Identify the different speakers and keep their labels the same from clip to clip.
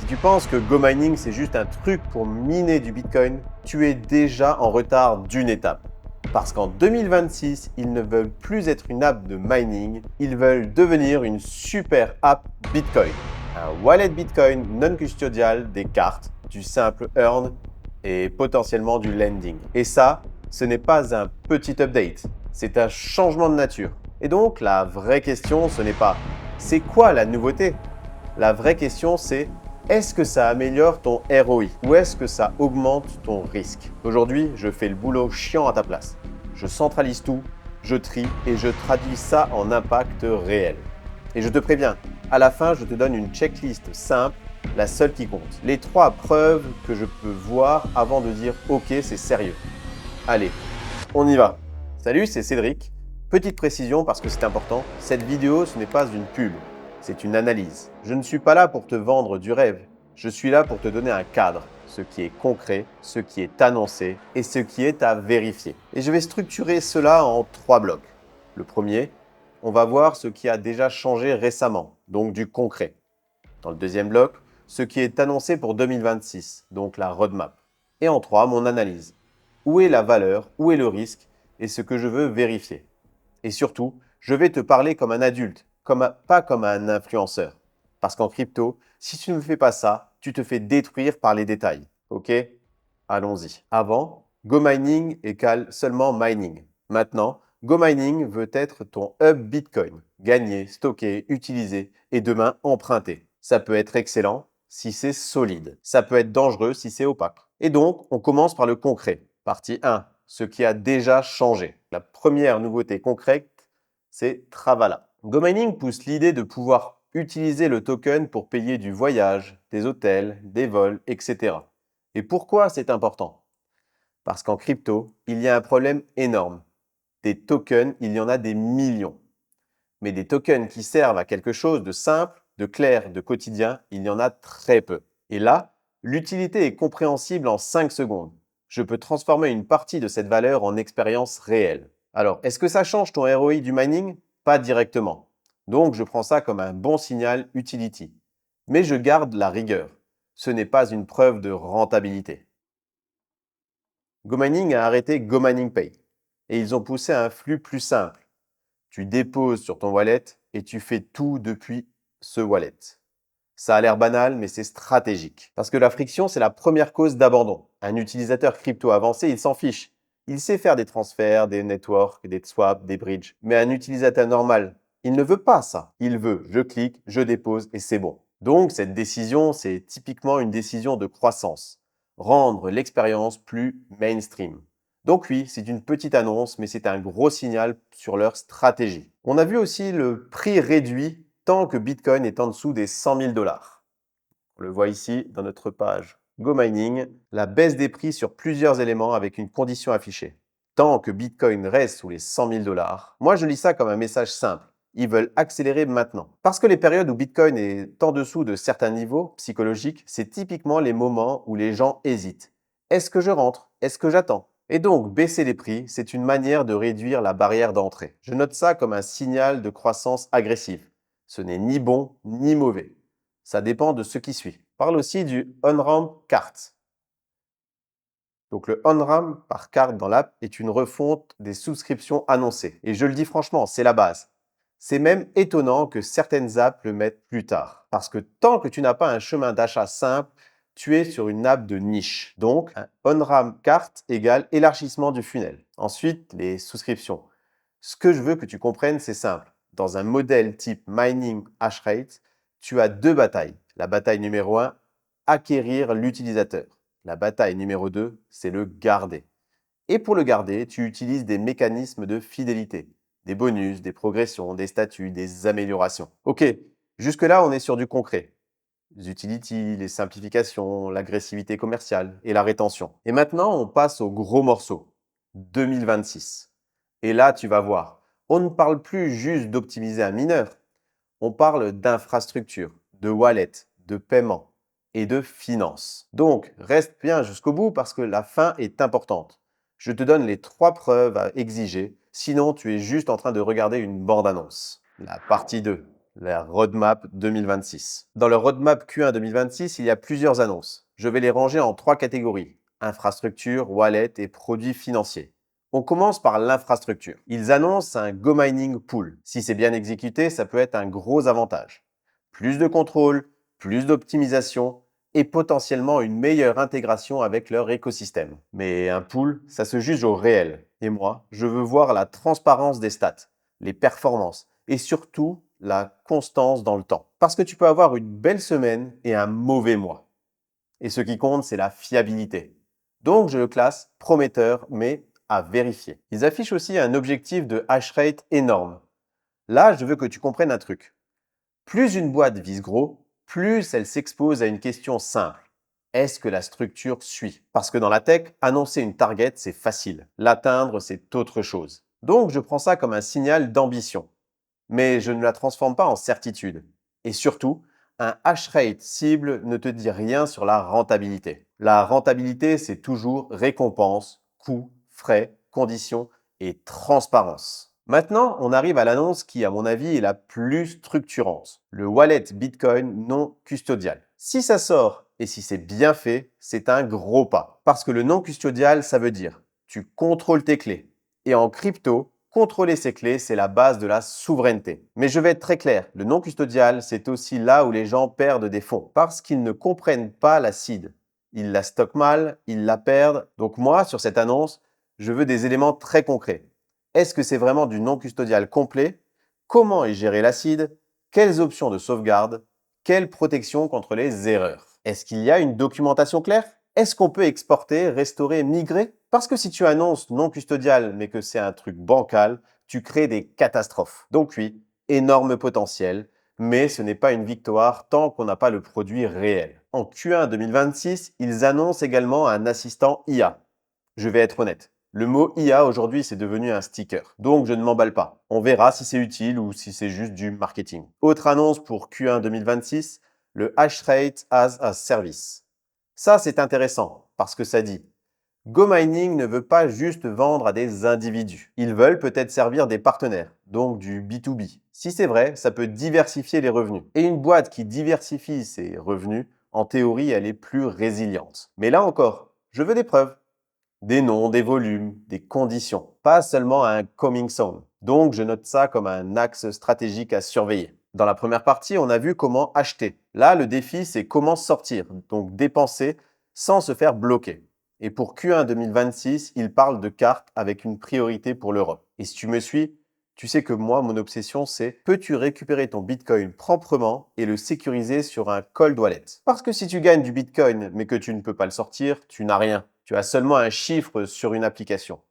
Speaker 1: Si tu penses que Go Mining c'est juste un truc pour miner du Bitcoin, tu es déjà en retard d'une étape. Parce qu'en 2026, ils ne veulent plus être une app de mining, ils veulent devenir une super app Bitcoin. Un wallet Bitcoin non custodial, des cartes, du simple earn et potentiellement du lending. Et ça, ce n'est pas un petit update, c'est un changement de nature. Et donc, la vraie question, ce n'est pas c'est quoi la nouveauté? La vraie question, c'est est-ce que ça améliore ton ROI ou est-ce que ça augmente ton risque? Aujourd'hui, je fais le boulot chiant à ta place. Je centralise tout, je trie et je traduis ça en impact réel. Et je te préviens, à la fin, je te donne une checklist simple, la seule qui compte. Les 3 preuves que je peux voir avant de dire « Ok, c'est sérieux ». Allez, on y va. Salut, c'est Cédric. Petite précision parce que c'est important, cette vidéo, ce n'est pas une pub. C'est une analyse. Je ne suis pas là pour te vendre du rêve. Je suis là pour te donner un cadre, ce qui est concret, ce qui est annoncé et ce qui est à vérifier. Et je vais structurer cela en 3 blocs. Le premier, on va voir ce qui a déjà changé récemment, donc du concret. Dans le deuxième bloc, ce qui est annoncé pour 2026, donc la roadmap. Et en 3, mon analyse. Où est la valeur, où est le risque et ce que je veux vérifier. Et surtout, je vais te parler comme un adulte, pas comme un influenceur. Parce qu'en crypto, si tu ne fais pas ça, tu te fais détruire par les détails. Ok? Allons-y. Avant, Go Mining égale seulement mining. Maintenant, Go Mining veut être ton hub Bitcoin. Gagner, stocker, utiliser et demain emprunter. Ça peut être excellent si c'est solide. Ça peut être dangereux si c'est opaque. Et donc, on commence par le concret. Partie 1. Ce qui a déjà changé. La première nouveauté concrète, c'est Travala. GoMining pousse l'idée de pouvoir utiliser le token pour payer du voyage, des hôtels, des vols, etc. Et pourquoi c'est important? Parce qu'en crypto, il y a un problème énorme. Des tokens, il y en a des millions. Mais des tokens qui servent à quelque chose de simple, de clair, de quotidien, il y en a très peu. Et là, l'utilité est compréhensible en 5 secondes. Je peux transformer une partie de cette valeur en expérience réelle. Alors, est-ce que ça change ton ROI du mining? Pas directement. Donc, je prends ça comme un bon signal utility. Mais je garde la rigueur. Ce n'est pas une preuve de rentabilité. GoMining a arrêté GoMining Pay. Et ils ont poussé à un flux plus simple. Tu déposes sur ton wallet et tu fais tout depuis ce wallet. Ça a l'air banal, mais c'est stratégique. Parce que la friction, c'est la première cause d'abandon. Un utilisateur crypto avancé, il s'en fiche. Il sait faire des transferts, des networks, des swaps, des bridges. Mais un utilisateur normal, il ne veut pas ça. Il veut, je clique, je dépose et c'est bon. Donc, cette décision, c'est typiquement une décision de croissance. Rendre l'expérience plus mainstream. Donc oui, c'est une petite annonce, mais c'est un gros signal sur leur stratégie. On a vu aussi le prix réduit tant que Bitcoin est en dessous des 100 000 $. On le voit ici dans notre page Go Mining, la baisse des prix sur plusieurs éléments avec une condition affichée. Tant que Bitcoin reste sous les 100 000 $, moi je lis ça comme un message simple. Ils veulent accélérer maintenant. Parce que les périodes où Bitcoin est en dessous de certains niveaux psychologiques, c'est typiquement les moments où les gens hésitent. Est-ce que je rentre? Est-ce que j'attends? Et donc, baisser les prix, c'est une manière de réduire la barrière d'entrée. Je note ça comme un signal de croissance agressive. Ce n'est ni bon ni mauvais. Ça dépend de ce qui suit. Parle aussi du on-ramp cart. Donc le on-ramp par carte dans l'app est une refonte des souscriptions annoncées. Et je le dis franchement, c'est la base. C'est même étonnant que certaines apps le mettent plus tard. Parce que tant que tu n'as pas un chemin d'achat simple, tu es sur une app de niche. Donc, un on-ramp cart égale élargissement du funnel. Ensuite, les souscriptions. Ce que je veux que tu comprennes, c'est simple. Dans un modèle type mining hash rate, tu as 2 batailles. La bataille numéro 1, acquérir l'utilisateur. La bataille numéro 2, c'est le garder. Et pour le garder, tu utilises des mécanismes de fidélité. Des bonus, des progressions, des statuts, des améliorations. Ok, jusque-là, on est sur du concret. Les utilities, les simplifications, l'agressivité commerciale et la rétention. Et maintenant, on passe au gros morceau. 2026. Et là, tu vas voir, on ne parle plus juste d'optimiser un mineur. On parle d'infrastructure, de wallet, de paiement et de finance. Donc, reste bien jusqu'au bout parce que la fin est importante. Je te donne les 3 preuves à exiger, sinon tu es juste en train de regarder une bande-annonce. La partie 2. la roadmap 2026. Dans le roadmap Q1 2026, il y a plusieurs annonces. Je vais les ranger en 3 catégories: infrastructure, wallet et produits financiers. On commence par l'infrastructure. Ils annoncent un Go Mining Pool. Si c'est bien exécuté, ça peut être un gros avantage. Plus de contrôle, plus d'optimisation et potentiellement une meilleure intégration avec leur écosystème. Mais un pool, ça se juge au réel. Et moi, je veux voir la transparence des stats, les performances et surtout la constance dans le temps. Parce que tu peux avoir une belle semaine et un mauvais mois. Et ce qui compte, c'est la fiabilité. Donc, je le classe prometteur, mais à vérifier. Ils affichent aussi un objectif de hash rate énorme. Là, je veux que tu comprennes un truc. Plus une boîte vise gros, plus elle s'expose à une question simple. Est-ce que la structure suit? Parce que dans la tech, annoncer une target, c'est facile. L'atteindre, c'est autre chose. Donc, je prends ça comme un signal d'ambition. Mais je ne la transforme pas en certitude. Et surtout, un hash rate cible ne te dit rien sur la rentabilité. La rentabilité, c'est toujours récompense, coût, frais, conditions et transparence. Maintenant, on arrive à l'annonce qui, à mon avis, est la plus structurante, le wallet Bitcoin non custodial. Si ça sort et si c'est bien fait, c'est un gros pas. Parce que le non custodial, ça veut dire tu contrôles tes clés. Et en crypto, contrôler ces clés, c'est la base de la souveraineté. Mais je vais être très clair, le non custodial, c'est aussi là où les gens perdent des fonds, parce qu'ils ne comprennent pas la seed. Ils la stockent mal, ils la perdent. Donc moi, sur cette annonce, je veux des éléments très concrets. Est-ce que c'est vraiment du non custodial complet? Comment est géré l'acide? Quelles options de sauvegarde? Quelle protection contre les erreurs? Est-ce qu'il y a une documentation claire? Est-ce qu'on peut exporter, restaurer, migrer? Parce que si tu annonces non custodial mais que c'est un truc bancal, tu crées des catastrophes. Donc oui, énorme potentiel, mais ce n'est pas une victoire tant qu'on n'a pas le produit réel. En Q1 2026, ils annoncent également un assistant IA. Je vais être honnête. Le mot IA aujourd'hui, c'est devenu un sticker. Donc, je ne m'emballe pas. On verra si c'est utile ou si c'est juste du marketing. Autre annonce pour Q1 2026, le hash rate as a service. Ça, c'est intéressant parce que ça dit Go Mining ne veut pas juste vendre à des individus. Ils veulent peut-être servir des partenaires, donc du B2B. Si c'est vrai, ça peut diversifier les revenus. Et une boîte qui diversifie ses revenus, en théorie, elle est plus résiliente. Mais là encore, je veux des preuves. Des noms, des volumes, des conditions, pas seulement un coming soon. Donc je note ça comme un axe stratégique à surveiller. Dans la première partie, on a vu comment acheter. Là, le défi, c'est comment sortir, donc dépenser sans se faire bloquer. Et pour Q1 2026, il parle de cartes avec une priorité pour l'Europe. Et si tu me suis, tu sais que moi, mon obsession, c'est peux-tu récupérer ton Bitcoin proprement et le sécuriser sur un cold wallet? Parce que si tu gagnes du Bitcoin mais que tu ne peux pas le sortir, tu n'as rien. Tu as seulement un chiffre sur une application.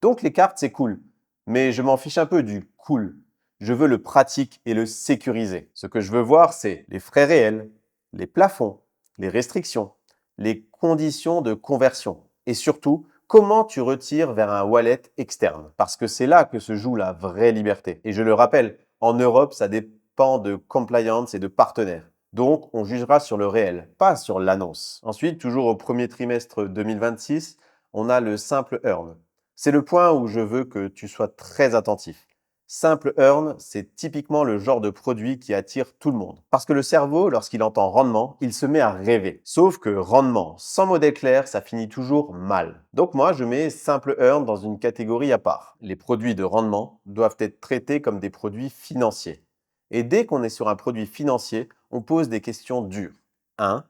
Speaker 1: Donc les cartes, c'est cool. Mais je m'en fiche un peu du cool. Je veux le pratique et le sécuriser. Ce que je veux voir, c'est les frais réels, les plafonds, les restrictions, les conditions de conversion. Et surtout, comment tu retires vers un wallet externe. Parce que c'est là que se joue la vraie liberté. Et je le rappelle, en Europe, ça dépend de compliance et de partenaires. Donc, on jugera sur le réel, pas sur l'annonce. Ensuite, toujours au premier trimestre 2026, on a le simple earn. C'est le point où je veux que tu sois très attentif. Simple earn, c'est typiquement le genre de produit qui attire tout le monde. Parce que le cerveau, lorsqu'il entend rendement, il se met à rêver. Sauf que rendement sans modèle clair, ça finit toujours mal. Donc moi, je mets simple earn dans une catégorie à part. Les produits de rendement doivent être traités comme des produits financiers. Et dès qu'on est sur un produit financier, on pose des questions dures. 1.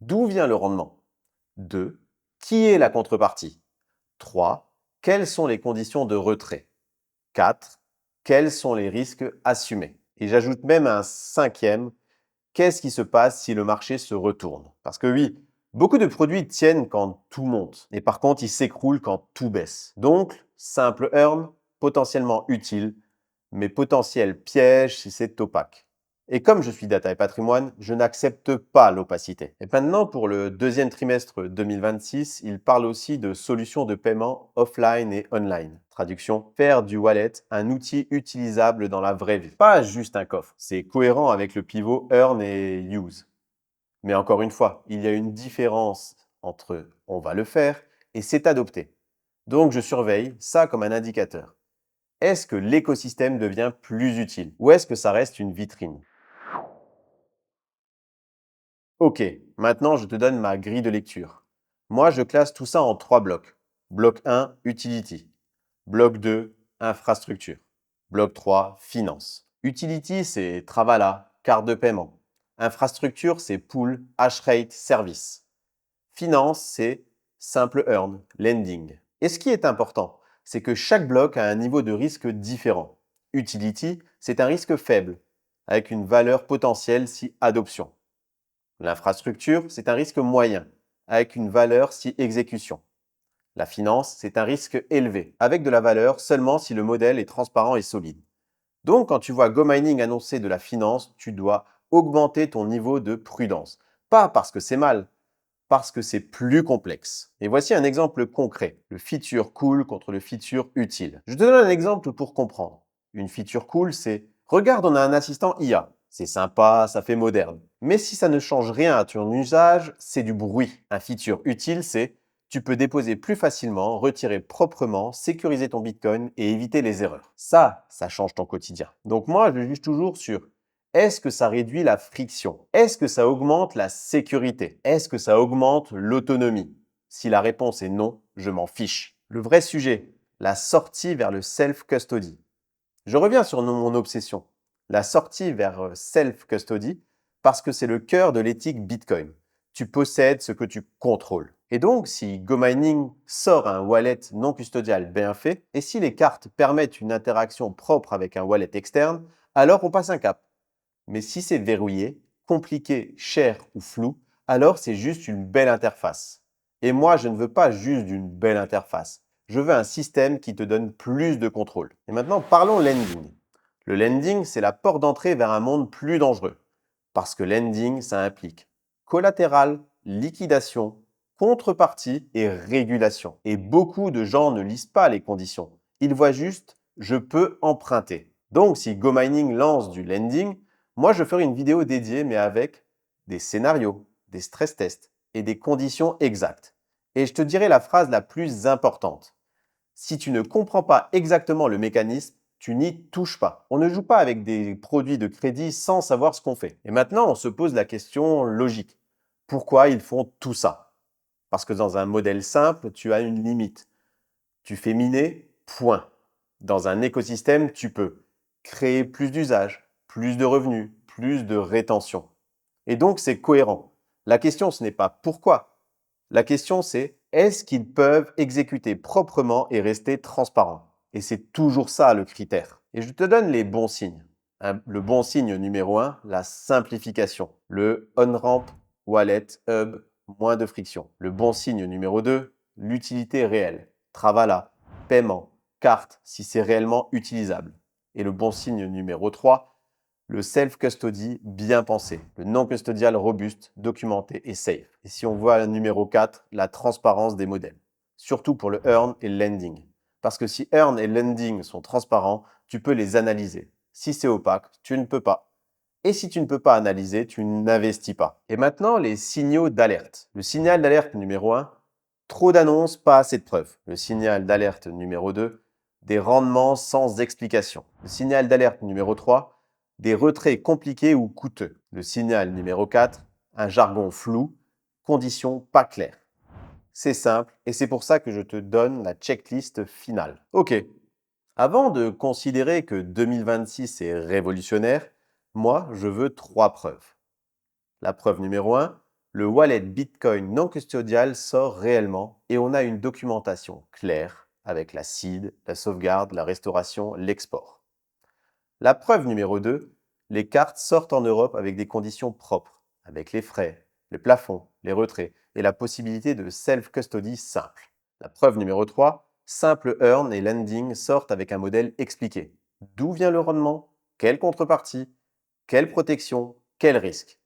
Speaker 1: D'où vient le rendement? 2. Qui est la contrepartie? 3. Quelles sont les conditions de retrait? 4. Quels sont les risques assumés? Et j'ajoute même un cinquième. Qu'est-ce qui se passe si le marché se retourne? Parce que oui, beaucoup de produits tiennent quand tout monte. Et par contre, ils s'écroulent quand tout baisse. Donc, simple earn, potentiellement utile, mais potentiel piège si c'est opaque. Et comme je suis data et patrimoine, je n'accepte pas l'opacité. Et maintenant, pour le deuxième trimestre 2026, il parle aussi de solutions de paiement offline et online. Traduction, faire du wallet un outil utilisable dans la vraie vie. Pas juste un coffre. C'est cohérent avec le pivot earn et use. Mais encore une fois, il y a une différence entre on va le faire et c'est adopté. Donc je surveille ça comme un indicateur. Est-ce que l'écosystème devient plus utile ou est-ce que ça reste une vitrine? Ok, maintenant je te donne ma grille de lecture. Moi, je classe tout ça en 3 blocs. Bloc 1, Utility. Bloc 2, Infrastructure. Bloc 3, Finance. Utility, c'est Travala, carte de paiement. Infrastructure, c'est Pool, Hashrate, Service. Finance, c'est Simple Earn, Lending. Et ce qui est important, c'est que chaque bloc a un niveau de risque différent. Utility, c'est un risque faible, avec une valeur potentielle si adoption. L'infrastructure, c'est un risque moyen, avec une valeur si exécution. La finance, c'est un risque élevé, avec de la valeur seulement si le modèle est transparent et solide. Donc, quand tu vois GoMining annoncer de la finance, tu dois augmenter ton niveau de prudence. Pas parce que c'est mal, parce que c'est plus complexe. Et voici un exemple concret, le feature cool contre le feature utile. Je te donne un exemple pour comprendre. Une feature cool, c'est regarde, on a un assistant IA. C'est sympa, ça fait moderne. Mais si ça ne change rien à ton usage, c'est du bruit. Un feature utile, c'est tu peux déposer plus facilement, retirer proprement, sécuriser ton Bitcoin et éviter les erreurs. Ça change ton quotidien. Donc moi, je juge toujours sur est-ce que ça réduit la friction? Est-ce que ça augmente la sécurité? Est-ce que ça augmente l'autonomie? Si la réponse est non, je m'en fiche. Le vrai sujet, la sortie vers le self-custody. Je reviens sur mon obsession. La sortie vers self-custody parce que c'est le cœur de l'éthique Bitcoin. Tu possèdes ce que tu contrôles. Et donc, si GoMining sort un wallet non custodial bien fait, et si les cartes permettent une interaction propre avec un wallet externe, alors on passe un cap. Mais si c'est verrouillé, compliqué, cher ou flou, alors c'est juste une belle interface. Et moi, je ne veux pas juste d'une belle interface. Je veux un système qui te donne plus de contrôle. Et maintenant, parlons lending. Le lending, c'est la porte d'entrée vers un monde plus dangereux. Parce que lending, ça implique collatéral, liquidation, contrepartie et régulation. Et beaucoup de gens ne lisent pas les conditions. Ils voient juste « je peux emprunter ». Donc, si GoMining lance du lending, moi, je ferai une vidéo dédiée, mais avec des scénarios, des stress tests et des conditions exactes. Et je te dirai la phrase la plus importante. Si tu ne comprends pas exactement le mécanisme, tu n'y touches pas. On ne joue pas avec des produits de crédit sans savoir ce qu'on fait. Et maintenant, on se pose la question logique. Pourquoi ils font tout ça? Parce que dans un modèle simple, tu as une limite. Tu fais miner, point. Dans un écosystème, tu peux créer plus d'usages, plus de revenus, plus de rétention. Et donc, c'est cohérent. La question, ce n'est pas pourquoi. La question, c'est est-ce qu'ils peuvent exécuter proprement et rester transparents? Et c'est toujours ça le critère. Et je te donne les bons signes. Le bon signe numéro 1, la simplification. Le on-ramp, wallet, hub, moins de friction. Le bon signe numéro 2, l'utilité réelle. Travala, paiement, carte, si c'est réellement utilisable. Et le bon signe numéro 3, le self-custody bien pensé, le non-custodial robuste, documenté et safe. Et si on voit le numéro 4, la transparence des modèles, surtout pour le earn et le lending. Parce que si earn et lending sont transparents, tu peux les analyser. Si c'est opaque, tu ne peux pas. Et si tu ne peux pas analyser, tu n'investis pas. Et maintenant, les signaux d'alerte. Le signal d'alerte numéro 1, trop d'annonces, pas assez de preuves. Le signal d'alerte numéro 2, des rendements sans explication. Le signal d'alerte numéro 3, des retraits compliqués ou coûteux. Le signal numéro 4, un jargon flou, conditions pas claires. C'est simple et c'est pour ça que je te donne la checklist finale. Ok, avant de considérer que 2026 est révolutionnaire, moi, je veux 3 preuves. La preuve numéro 1, le wallet Bitcoin non custodial sort réellement et on a une documentation claire avec la seed, la sauvegarde, la restauration, l'export. La preuve numéro 2, les cartes sortent en Europe avec des conditions propres, avec les frais, le plafond, les retraits et la possibilité de self-custody simple. La preuve numéro 3, simple earn et lending sortent avec un modèle expliqué. D'où vient le rendement? Quelle contrepartie? Quelle protection? Quel risque?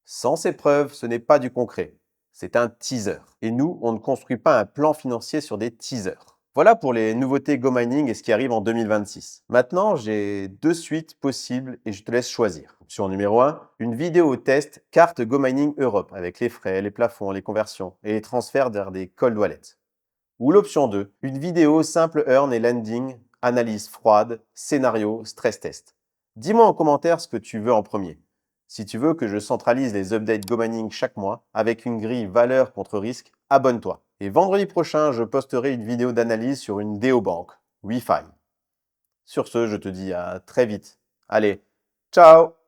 Speaker 1: Sans ces preuves, ce n'est pas du concret. C'est un teaser. Et nous, on ne construit pas un plan financier sur des teasers. Voilà pour les nouveautés GoMining et ce qui arrive en 2026. Maintenant, j'ai 2 suites possibles et je te laisse choisir. Option numéro 1, une vidéo test carte GoMining Europe avec les frais, les plafonds, les conversions et les transferts vers des cold wallets. Ou l'option 2, une vidéo simple earn et lending, analyse froide, scénario, stress test. Dis-moi en commentaire ce que tu veux en premier. Si tu veux que je centralise les updates GoMining chaque mois avec une grille valeur contre risque, abonne-toi. Et vendredi prochain, je posterai une vidéo d'analyse sur une DeoBank, WeFi. Sur ce, je te dis à très vite. Allez, ciao!